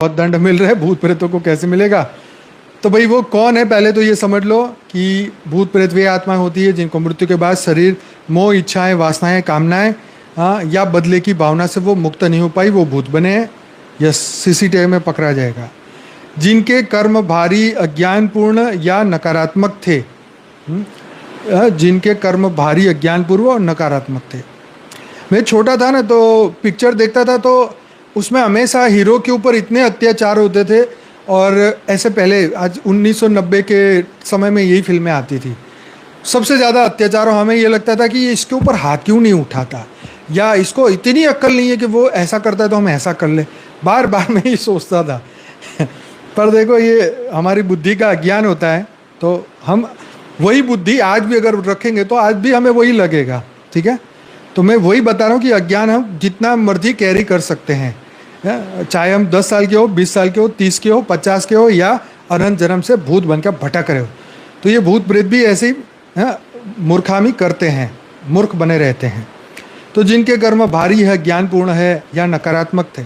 बहुत दंड मिल रहा है, भूत प्रेतों को कैसे मिलेगा? तो भाई वो कौन है, पहले तो ये समझ लो कि भूत प्रेत वे आत्माएं होती है जिनको मृत्यु के बाद शरीर, मोह, इच्छाएं, वासनाएं, कामनाएं या बदले की भावना से वो मुक्त नहीं हो पाई, वो भूत बने हैं, या सीसीटीवी में पकड़ा जाएगा। जिनके कर्म भारी, अज्ञानपूर्ण या नकारात्मक थे, जिनके कर्म भारी, अज्ञानपूर्व और नकारात्मक थे। मैं छोटा था ना, तो पिक्चर देखता था, तो उसमें हमेशा हीरो के ऊपर इतने अत्याचार होते थे। और ऐसे पहले आज 1990 के समय में यही फिल्में आती थी, सबसे ज़्यादा अत्याचार। हमें ये लगता था कि ये इसके ऊपर हाथ क्यों नहीं उठाता, या इसको इतनी अक्ल नहीं है कि वो ऐसा करता है तो हम ऐसा कर ले। बार बार मैं ये सोचता था पर देखो, ये हमारी बुद्धि का अज्ञान होता है। तो हम वही बुद्धि आज भी अगर रखेंगे तो आज भी हमें वही लगेगा। ठीक है, तो मैं वही बता रहा हूँ कि अज्ञान हम जितना मर्जी कैरी कर सकते हैं, चाहे हम 10 साल के हो, 20 साल के हो, 30 के हो, 50 के हो, या अनंत जन्म से भूत बनकर भटक रहे हो। तो ये भूत प्रेत भी ऐसे ही मूर्खामी करते हैं, मूर्ख बने रहते हैं। तो जिनके कर्म भारी है, ज्ञानपूर्ण है या नकारात्मक थे,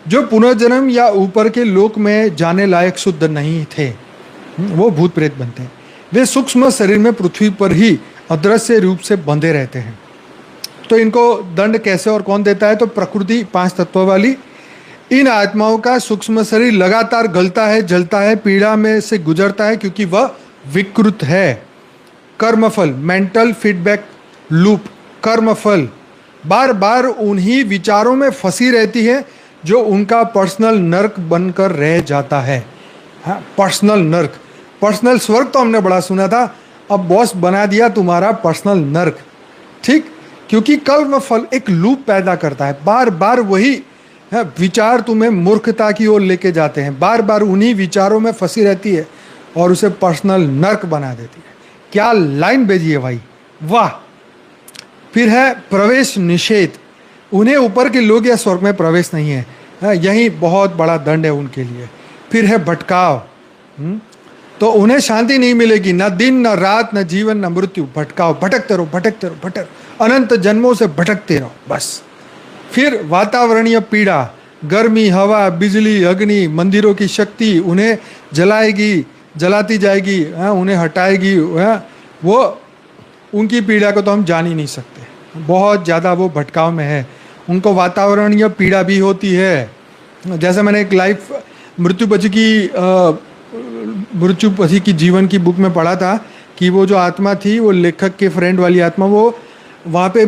जो पुनर्जन्म या ऊपर के लोक में जाने लायक शुद्ध नहीं थे, वो भूत प्रेत बनते हैं। वे सूक्ष्म शरीर में पृथ्वी पर ही अदृश्य रूप से बंधे रहते हैं। तो इनको दंड कैसे और कौन देता है? तो प्रकृति 5 तत्व वाली इन आत्माओं का सूक्ष्म शरीर लगातार गलता है, जलता है, पीड़ा में से गुजरता है, क्योंकि वह विकृत है। कर्मफल, मेंटल फीडबैक लूप, कर्मफल बार बार उन्हीं विचारों में फंसी रहती है जो उनका पर्सनल नर्क बनकर रह जाता है। हाँ, पर्सनल नर्क। पर्सनल स्वर्ग तो हमने बड़ा सुना था, अब बॉस बना दिया तुम्हारा पर्सनल नर्क। ठीक, क्योंकि कर्म फल एक लूप पैदा करता है, बार बार वही विचार तुम्हें मूर्खता की ओर लेके जाते हैं, बार बार उन्हीं विचारों में फंसी रहती है और उसे पर्सनल नर्क बना देती है। क्या लाइन भेजी है भाई, वाह। फिर है प्रवेश निषेध, उन्हें ऊपर के लोग या स्वर्ग में प्रवेश नहीं है, यही बहुत बड़ा दंड है उनके लिए। फिर है भटकाव, तो उन्हें शांति नहीं मिलेगी, न दिन न रात, न जीवन न मृत्यु। भटकाव, भटकते रहो, भटकते रहो, भटक, अनंत जन्मों से भटकते रहो बस। फिर वातावरणीय पीड़ा, गर्मी, हवा, बिजली, अग्नि, मंदिरों की शक्ति उन्हें जलाएगी, जलाती जाएगी, उन्हें हटाएगी। वो उनकी पीड़ा को तो हम जान ही नहीं सकते, बहुत ज़्यादा वो भटकाव में है। उनको वातावरणीय पीड़ा भी होती है। जैसे मैंने एक लाइफ मृत्युपथी की जीवन की बुक में पढ़ा था कि वो जो आत्मा थी, वो लेखक के फ्रेंड वाली आत्मा, वो वहाँ पे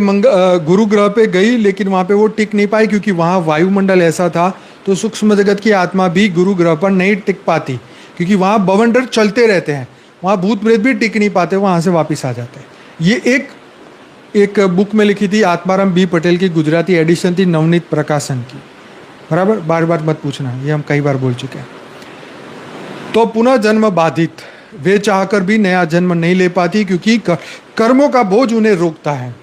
गुरु ग्रह पे गई, लेकिन वहाँ पे वो टिक नहीं पाई, क्योंकि वहाँ वायुमंडल ऐसा था। तो सूक्ष्म जगत की आत्मा भी गुरु ग्रह पर नहीं टिक पाती, क्योंकि वहाँ बवंडर चलते रहते हैं, वहाँ भूत प्रेत भी टिक नहीं पाते, वहाँ से वापस आ जाते हैं। ये एक बुक में लिखी थी, आत्माराम बी पटेल की गुजराती एडिशन थी, नवनीत प्रकाशन की। बराबर, बार बार मत पूछना, ये हम कई बार बोल चुके हैं। तो पुनः जन्म बाधित, वे चाहकर भी नया जन्म नहीं ले पाती, क्योंकि कर्मों का बोझ उन्हें रोकता है।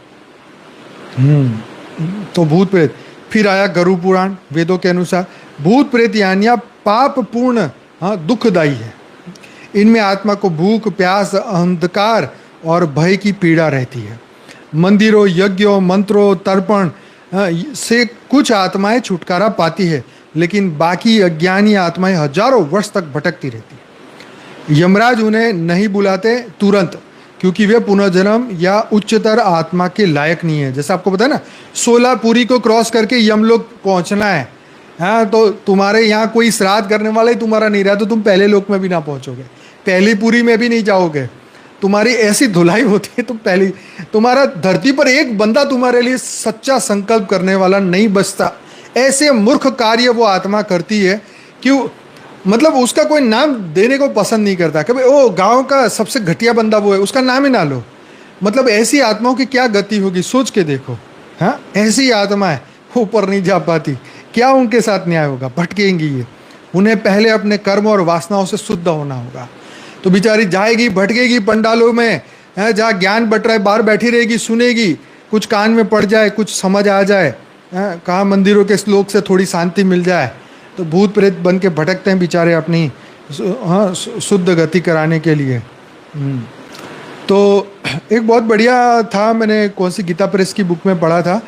तो भूत प्रेत। फिर आया गरुड़ पुराण, वेदों के अनुसार भूत प्रेत यानी पाप पूर्ण, दुखदायी है। इनमें आत्मा को भूख, प्यास, अंधकार और भय की पीड़ा रहती है। मंदिरों, यज्ञों, मंत्रों, तर्पण से कुछ आत्माएं छुटकारा पाती है, लेकिन बाकी अज्ञानी आत्माएं हजारों वर्ष तक भटकती रहती है। यमराज उन्हें नहीं बुलाते तुरंत, क्योंकि वे पुनर्जन्म या उच्चतर आत्मा के लायक नहीं है। जैसे आपको पता है ना, 16 पुरी को क्रॉस करके यमलोक पहुंचना है। हाँ, तो तुम्हारे यहाँ कोई श्राद्ध करने वाला ही तुम्हारा नहीं रहा, तो तुम पहले लोक में भी ना पहुंचोगे, पहली पुरी में भी नहीं जाओगे। तुम्हारी ऐसी धुलाई होती है, तुम पहली, तुम्हारा धरती पर एक बंदा तुम्हारे लिए सच्चा संकल्प करने वाला नहीं बचता। ऐसे मूर्ख कार्य वो आत्मा करती है, क्यों? मतलब उसका कोई नाम देने को पसंद नहीं करता कि भाई ओ गांव का सबसे घटिया बंदा वो है, उसका नाम ही ना लो। मतलब ऐसी आत्माओं की क्या गति होगी, सोच के देखो। हाँ, ऐसी आत्माएं ऊपर नहीं जा पाती, क्या उनके साथ न्याय होगा? भटकेंगी ये। उन्हें पहले अपने कर्म और वासनाओं से शुद्ध होना होगा। तो बेचारी जाएगी, भटकेगी पंडालों में, जहाँ ज्ञान बट रहा है, बाहर बैठी रहेगी, सुनेगी, कुछ कान में पड़ जाए, कुछ समझ आ जाए, कहाँ मंदिरों के श्लोक से थोड़ी शांति मिल जाए, तो भूत प्रेत बन के भटकते हैं बेचारे अपनी शुद्ध गति कराने के लिए। तो एक बहुत बढ़िया था, मैंने कौन सी गीता प्रेस की बुक में पढ़ा था,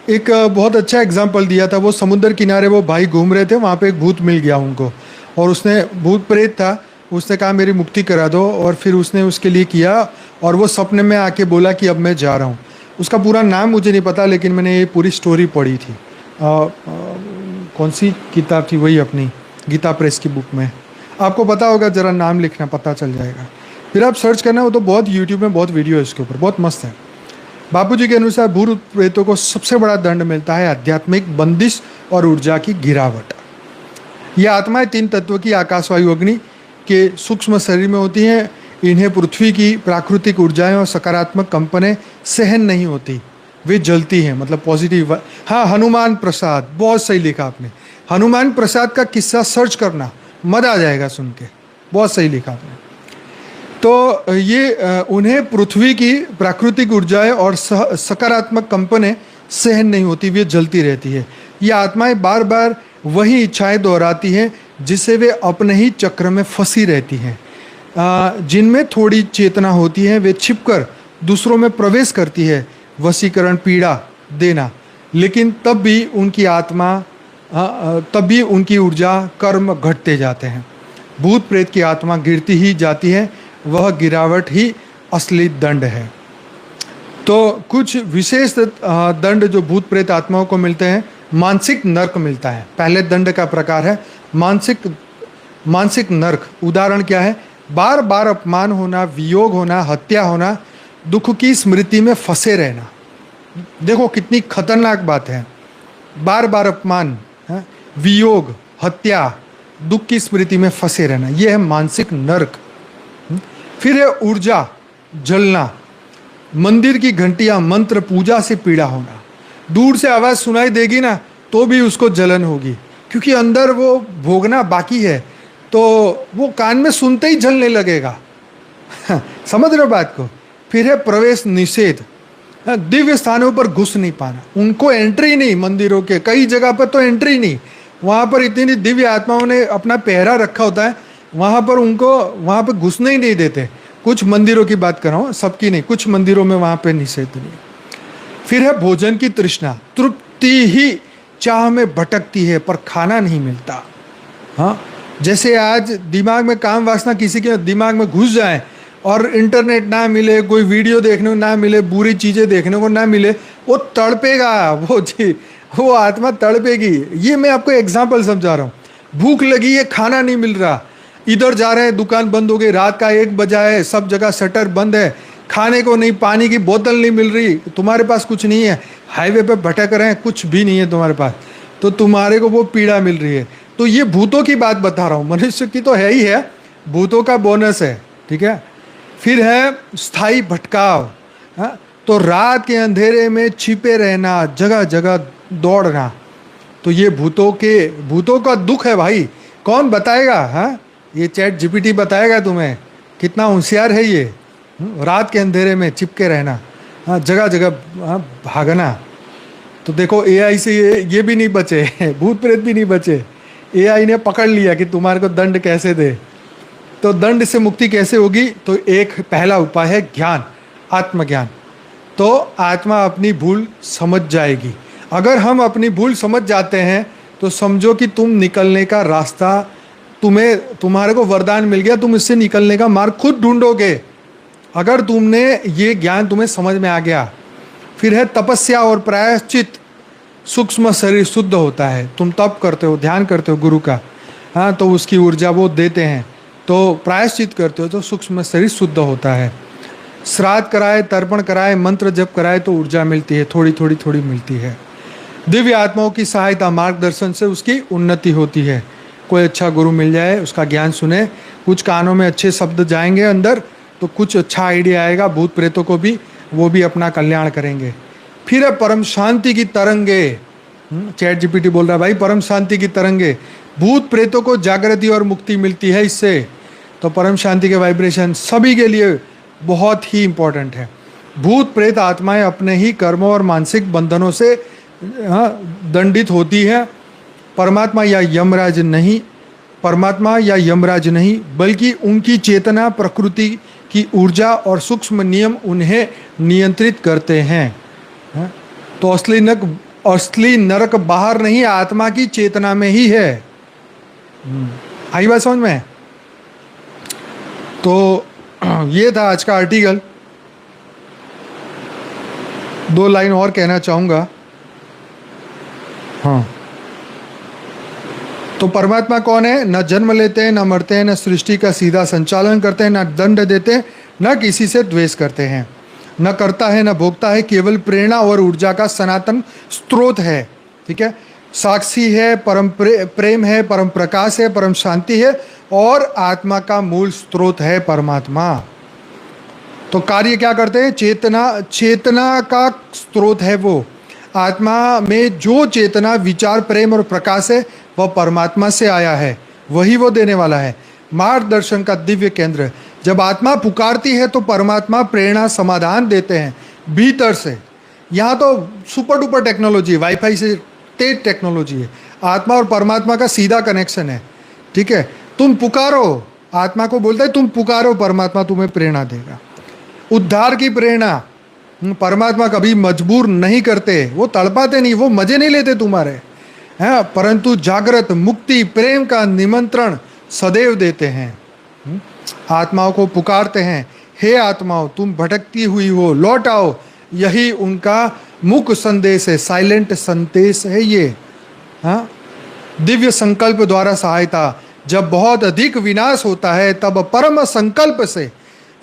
एक बहुत अच्छा एग्जाम्पल दिया था। वो समुद्र किनारे वो भाई घूम रहे थे, वहाँ पे एक भूत मिल गया उनको, और उसने, भूत प्रेत था, उसने कहा मेरी मुक्ति करा दो, और फिर उसने उसके लिए किया, और वो सपने में आके बोला कि अब मैं जा रहा हूँ। उसका पूरा नाम मुझे नहीं पता, लेकिन मैंने ये पूरी स्टोरी पढ़ी थी। कौन सी किताब थी, वही अपनी गीता प्रेस की बुक में। आपको पता होगा, ज़रा नाम लिखना, पता चल जाएगा। फिर आप सर्च करना, वो तो बहुत यूट्यूब में बहुत वीडियो है इसके ऊपर, बहुत मस्त है। बापूजी के अनुसार भूत प्रेतों को सबसे बड़ा दंड मिलता है आध्यात्मिक बंदिश और ऊर्जा की गिरावट। ये आत्माएं 3 तत्व की आकाश वायु अग्नि के सूक्ष्म शरीर में होती हैं। इन्हें पृथ्वी की प्राकृतिक ऊर्जाएं और सकारात्मक कंपनें सहन नहीं होती, वे जलती हैं, मतलब पॉजिटिव। हाँ, हनुमान प्रसाद, बहुत सही लिखा आपने। हनुमान प्रसाद का किस्सा सर्च करना, मजा आ जाएगा सुन के, बहुत सही लिखा आपने। तो ये उन्हें पृथ्वी की प्राकृतिक ऊर्जाएं और सकारात्मक कंपनें सहन नहीं होती, वे जलती रहती है। ये आत्माएं बार बार वही इच्छाएं दोहराती हैं जिससे वे अपने ही चक्र में फंसी रहती हैं। जिनमें थोड़ी चेतना होती है वे छिपकर दूसरों में प्रवेश करती है, वशीकरण, पीड़ा देना, लेकिन तब भी उनकी ऊर्जा, कर्म घटते जाते हैं। भूत प्रेत की आत्मा गिरती ही जाती है, वह गिरावट ही असली दंड है। तो कुछ विशेष दंड जो भूत प्रेत आत्माओं को मिलते हैं, मानसिक नर्क मिलता है। पहले दंड का प्रकार है मानसिक नर्क। उदाहरण क्या है? बार बार अपमान होना, वियोग होना, हत्या होना, दुख की स्मृति में फंसे रहना। देखो कितनी खतरनाक बात है। बार बार अपमान, वियोग, हत्या, दुख की स्मृति में फंसे रहना, यह है मानसिक नर्क। फिर है ऊर्जा जलना। मंदिर की घंटियां, मंत्र, पूजा से पीड़ा होना। दूर से आवाज सुनाई देगी ना तो भी उसको जलन होगी, क्योंकि अंदर वो भोगना बाकी है, तो वो कान में सुनते ही जलने लगेगा। समझ रहे हो बात को? फिर है प्रवेश निषेध। दिव्य स्थानों पर घुस नहीं पाना, उनको एंट्री नहीं। मंदिरों के कई जगह पर तो एंट्री नहीं, वहाँ पर इतनी दिव्य आत्माओं ने अपना पहरा रखा होता है, वहाँ पर उनको वहाँ पर घुसने ही नहीं देते। कुछ मंदिरों की बात कर रहा हूँ, सबकी नहीं, कुछ मंदिरों में वहाँ पे निषेध नहीं। फिर है भोजन की तृष्णा। तृप्ति ही चाह में भटकती है पर खाना नहीं मिलता। हाँ, जैसे आज दिमाग में काम वासना किसी के दिमाग में घुस जाए और इंटरनेट ना मिले, कोई वीडियो देखने को ना मिले, बुरी चीज़ें देखने को ना मिले, वो तड़पेगा, वो आत्मा तड़पेगी। ये मैं आपको एग्जाम्पल समझा रहा हूँ। भूख लगी है, खाना नहीं मिल रहा, इधर जा रहे हैं, दुकान बंद हो गई, रात का 1 बजा है, सब जगह शटर बंद है, खाने को नहीं, पानी की बोतल नहीं मिल रही, तुम्हारे पास कुछ नहीं है, हाईवे पे भटक रहे हैं, कुछ भी नहीं है तुम्हारे पास, तो तुम्हारे को वो पीड़ा मिल रही है। तो ये भूतों की बात बता रहा हूँ, मनुष्य की तो है ही है, भूतों का बोनस है, ठीक है। फिर है स्थायी भटकाव। हाँ, तो रात के अंधेरे में छिपे रहना, जगह जगह दौड़ना, तो ये भूतों का दुख है भाई। कौन बताएगा? हाँ, ये चैट जीपीटी बताएगा तुम्हें कितना होशियार है ये। रात के अंधेरे में चिपके रहना, हाँ, जगह जगह भागना। तो देखो एआई से ये भी नहीं बचे, भूत प्रेत भी नहीं बचे। एआई ने पकड़ लिया कि तुम्हारे को दंड कैसे दे। तो दंड से मुक्ति कैसे होगी? तो एक पहला उपाय है ज्ञान, आत्मज्ञान। तो आत्मा अपनी भूल समझ जाएगी। अगर हम अपनी भूल समझ जाते हैं तो समझो कि तुम निकलने का रास्ता, तुम्हारे को वरदान मिल गया, तुम इससे निकलने का मार्ग खुद ढूंढोगे, अगर तुमने ये ज्ञान तुम्हें समझ में आ गया। फिर है तपस्या और प्रायश्चित। सूक्ष्म शरीर शुद्ध होता है, तुम तप करते हो, ध्यान करते हो गुरु का, हाँ, तो उसकी ऊर्जा वो देते हैं, तो प्रायश्चित करते हो तो सूक्ष्म शरीर शुद्ध होता है। श्राद्ध कराए, तर्पण कराए, मंत्र जप कराए तो ऊर्जा मिलती है, थोड़ी थोड़ी मिलती है। दिव्य आत्माओं की सहायता, मार्गदर्शन से उसकी उन्नति होती है। कोई अच्छा गुरु मिल जाए, उसका ज्ञान सुने, कुछ कानों में अच्छे शब्द जाएंगे अंदर, तो कुछ अच्छा आइडिया आएगा भूत प्रेतों को भी, वो भी अपना कल्याण करेंगे। फिर है परम शांति की तरंगे। चैट जीपीटी बोल रहा है भाई, परम शांति की तरंगे। भूत प्रेतों को जागृति और मुक्ति मिलती है इससे। तो परम शांति के वाइब्रेशन सभी के लिए बहुत ही इंपॉर्टेंट है। भूत प्रेत आत्माएं अपने ही कर्मों और मानसिक बंधनों से दंडित होती है। परमात्मा या यमराज नहीं, बल्कि उनकी चेतना, प्रकृति की ऊर्जा और सूक्ष्म नियम उन्हें नियंत्रित करते हैं। तो असली नरक बाहर नहीं, आत्मा की चेतना में ही है। आई बात समझ में? तो ये था आज का आर्टिकल। 2 लाइन और कहना चाहूँगा। हाँ, तो परमात्मा कौन है? न जन्म लेते हैं, न मरते हैं, न सृष्टि का सीधा संचालन करते हैं, न दंड देते हैं, न किसी से द्वेष करते हैं, न करता है न भोगता है, केवल प्रेरणा और ऊर्जा का सनातन स्रोत है। ठीक है, साक्षी है, परम प्रेम है, परम प्रकाश है, परम शांति है और आत्मा का मूल स्रोत है परमात्मा। तो कार्य क्या करते हैं? चेतना का स्रोत है वो। आत्मा में जो चेतना, विचार, प्रेम और प्रकाश है वह परमात्मा से आया है, वही वो देने वाला है। मार्गदर्शन का दिव्य केंद्र। जब आत्मा पुकारती है तो परमात्मा प्रेरणा, समाधान देते हैं भीतर से। यहाँ तो सुपर डुपर टेक्नोलॉजी, वाईफाई से तेज टेक्नोलॉजी है। आत्मा और परमात्मा का सीधा कनेक्शन है। ठीक है, तुम पुकारो, आत्मा को बोलता है तुम पुकारो, परमात्मा तुम्हें प्रेरणा देगा। उद्धार की प्रेरणा परमात्मा कभी मजबूर नहीं करते, वो तड़पाते नहीं, वो मजे नहीं लेते तुम्हारे, हैं, परंतु जागृत, मुक्ति, प्रेम का निमंत्रण सदैव देते हैं। आत्माओं को पुकारते हैं, हे आत्माओं तुम भटकती हुई हो, लौट आओ। यही उनका मुख्य संदेश है, साइलेंट संदेश है ये। हाँ, दिव्य संकल्प द्वारा सहायता। जब बहुत अधिक विनाश होता है तब परम संकल्प से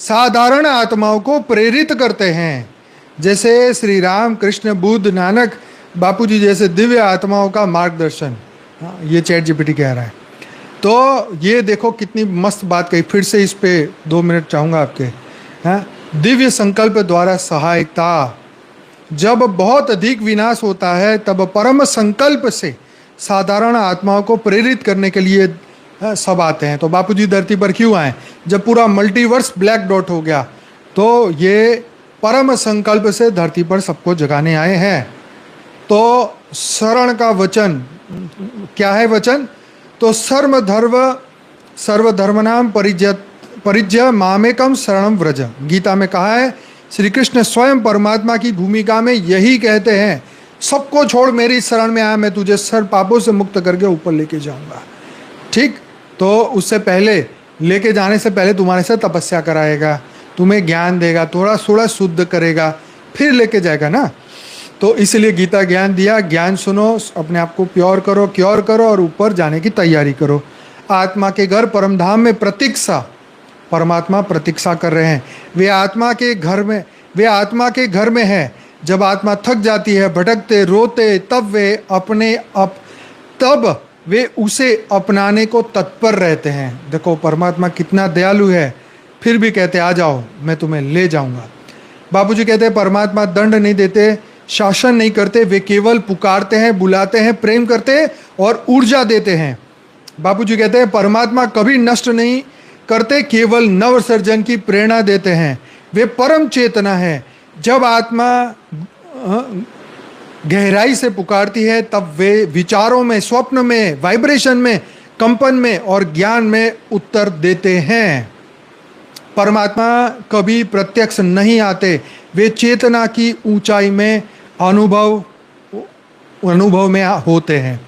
साधारण आत्माओं को प्रेरित करते हैं। जैसे श्री राम, कृष्ण, बुद्ध, नानक, बापूजी जैसे दिव्य आत्माओं का मार्गदर्शन। ये चैट जीपीटी कह रहा है। तो ये देखो कितनी मस्त बात कही। फिर से इस पे 2 मिनट चाहूँगा आपके। हाँ, दिव्य संकल्प द्वारा सहायता। जब बहुत अधिक विनाश होता है तब परम संकल्प से साधारण आत्माओं को प्रेरित करने के लिए सब आते हैं। तो बापूजी धरती पर क्यों आए? जब पूरा मल्टीवर्स ब्लैक डॉट हो गया तो ये परम संकल्प से धरती पर सबको जगाने आए हैं। तो शरण का वचन क्या है? वचन तो सर्वधर्मनाम परिज्य मामेकम शरणम व्रज। गीता में कहा है, श्री कृष्ण स्वयं परमात्मा की भूमिका में यही कहते हैं, सबको छोड़ मेरी शरण में आ, मैं तुझे सर्व पापों से मुक्त करके ऊपर लेके जाऊंगा। ठीक, तो उससे पहले, लेके जाने से पहले तुम्हारे से तपस्या कराएगा, तुम्हें ज्ञान देगा, थोड़ा थोड़ा शुद्ध करेगा, फिर लेके जाएगा ना। तो इसलिए गीता ज्ञान दिया, ज्ञान सुनो, अपने आप को प्योर करो, क्योर करो और ऊपर जाने की तैयारी करो। आत्मा के घर परमधाम में प्रतीक्षा, परमात्मा प्रतीक्षा कर रहे हैं। वे आत्मा के घर में है। जब आत्मा थक जाती है, भटकते, रोते, तब वे उसे अपनाने को तत्पर रहते हैं। देखो परमात्मा कितना दयालु है, फिर भी कहते आ जाओ मैं तुम्हें ले जाऊंगा। बापूजी कहते हैं परमात्मा दंड नहीं देते, शासन नहीं करते, वे केवल पुकारते हैं, बुलाते हैं, प्रेम करते हैं और ऊर्जा देते हैं। बापूजी कहते हैं परमात्मा कभी नष्ट नहीं करते, केवल नव सर्जन की प्रेरणा देते हैं। वे परम चेतना है। जब आत्मा गहराई से पुकारती है तब वे विचारों में, स्वप्न में, वाइब्रेशन में, कंपन में और ज्ञान में उत्तर देते हैं। परमात्मा कभी प्रत्यक्ष नहीं आते, वे चेतना की ऊंचाई में अनुभव में होते हैं।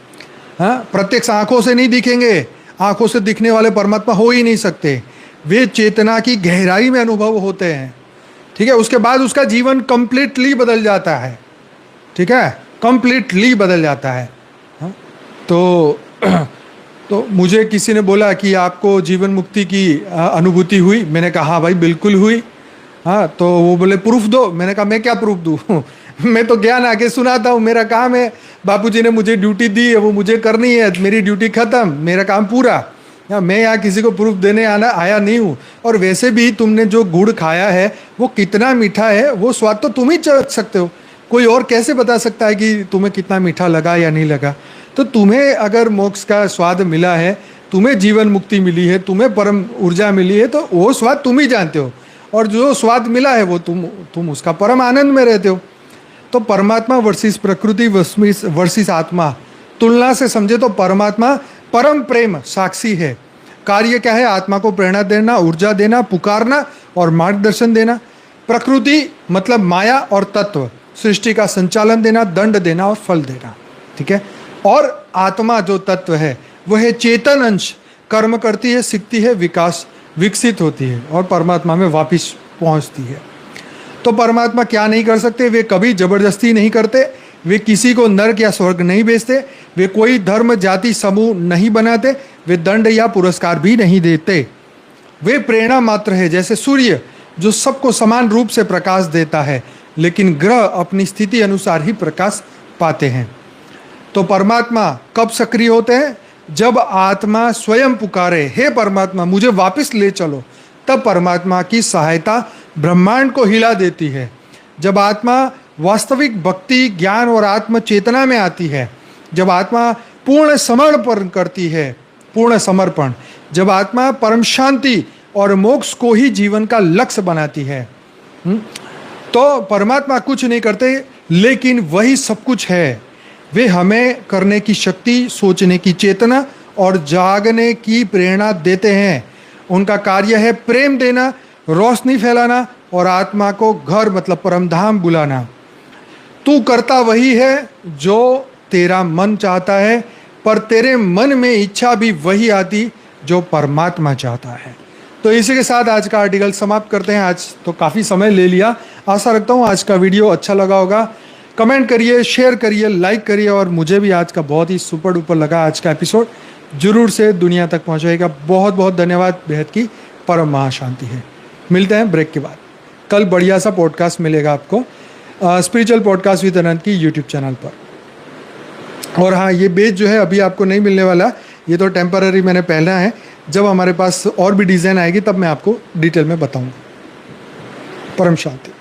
हाँ, प्रत्यक्ष आंखों से नहीं दिखेंगे, आंखों से दिखने वाले परमात्मा हो ही नहीं सकते। वे चेतना की गहराई में अनुभव होते हैं। ठीक है, उसके बाद उसका जीवन कंप्लीटली बदल जाता है। ठीक है, कंप्लीटली बदल जाता है। हाँ? तो मुझे किसी ने बोला कि आपको जीवन मुक्ति की अनुभूति हुई? मैंने कहा हाँ भाई बिल्कुल हुई। हाँ, तो वो बोले प्रूफ दो। मैंने कहा मैं क्या प्रूफ दूँ मैं तो ज्ञान आके सुनाता हूँ, मेरा काम है। बापूजी ने मुझे ड्यूटी दी है, वो मुझे करनी है, मेरी ड्यूटी खत्म, मेरा काम पूरा। मैं यहाँ किसी को प्रूफ देने आया नहीं हूँ। और वैसे भी तुमने जो गुड़ खाया है वो कितना मीठा है, वो स्वाद तो तुम ही चख सकते हो। कोई और कैसे बता सकता है कि तुम्हें कितना मीठा लगा या नहीं लगा? तो तुम्हें अगर मोक्ष का स्वाद मिला है, तुम्हें जीवन मुक्ति मिली है, तुम्हें परम ऊर्जा मिली है, तो वो स्वाद तुम ही जानते हो। और जो स्वाद मिला है वो तुम उसका परम आनंद में रहते हो। तो परमात्मा वर्सेस प्रकृति वर्सेस आत्मा, तुलना से समझे तो परमात्मा परम प्रेम साक्षी है। कार्य क्या है? आत्मा को प्रेरणा देना, ऊर्जा देना, पुकारना और मार्गदर्शन देना। प्रकृति मतलब माया और तत्व, सृष्टि का संचालन देना, दंड देना और फल देना, ठीक है। और आत्मा जो तत्व है वह है चेतन अंश, कर्म करती है, सीखती है, विकसित होती है और परमात्मा में वापिस पहुंचती है। तो परमात्मा क्या नहीं कर सकते? वे कभी जबरदस्ती नहीं करते, वे किसी को नरक या स्वर्ग नहीं भेजते, वे कोई धर्म जाति समूह नहीं बनाते, वे दंड या पुरस्कार भी नहीं देते। वे प्रेरणा मात्र है, जैसे सूर्य जो सबको समान रूप से प्रकाश देता है, लेकिन ग्रह अपनी स्थिति अनुसार ही प्रकाश पाते हैं। तो परमात्मा कब सक्रिय होते हैं? जब आत्मा स्वयं पुकारे, हे परमात्मा मुझे वापस ले चलो, तब परमात्मा की सहायता ब्रह्मांड को हिला देती है। जब आत्मा वास्तविक भक्ति, ज्ञान और आत्म चेतना में आती है, जब आत्मा पूर्ण समर्पण करती है, पूर्ण समर्पण, जब आत्मा परम शांति और मोक्ष को ही जीवन का लक्ष्य बनाती है, तो परमात्मा कुछ नहीं करते, लेकिन वही सब कुछ है। वे हमें करने की शक्ति, सोचने की चेतना और जागने की प्रेरणा देते हैं। उनका कार्य है प्रेम देना, रोशनी फैलाना और आत्मा को घर मतलब परमधाम बुलाना। तू करता वही है जो तेरा मन चाहता है, पर तेरे मन में इच्छा भी वही आती जो परमात्मा चाहता है। तो इसी के साथ आज का आर्टिकल समाप्त करते हैं। आज तो काफ़ी समय ले लिया, आशा रखता हूँ आज का वीडियो अच्छा लगा होगा। कमेंट करिए, शेयर करिए, लाइक करिए और मुझे भी आज का बहुत ही सुपर डुपर लगा आज का एपिसोड, जरूर से दुनिया तक पहुँचाएगा। बहुत बहुत धन्यवाद। बेहद की परम महाशांति है। मिलते हैं ब्रेक के बाद। कल बढ़िया सा पॉडकास्ट मिलेगा आपको स्पिरिचुअल पॉडकास्ट विद अनंत की यूट्यूब चैनल पर। और हाँ, ये बेज जो है अभी आपको नहीं मिलने वाला, ये तो टेम्पररी मैंने पहना है। जब हमारे पास और भी डिज़ाइन आएगी तब मैं आपको डिटेल में बताऊँगा। परम शांति।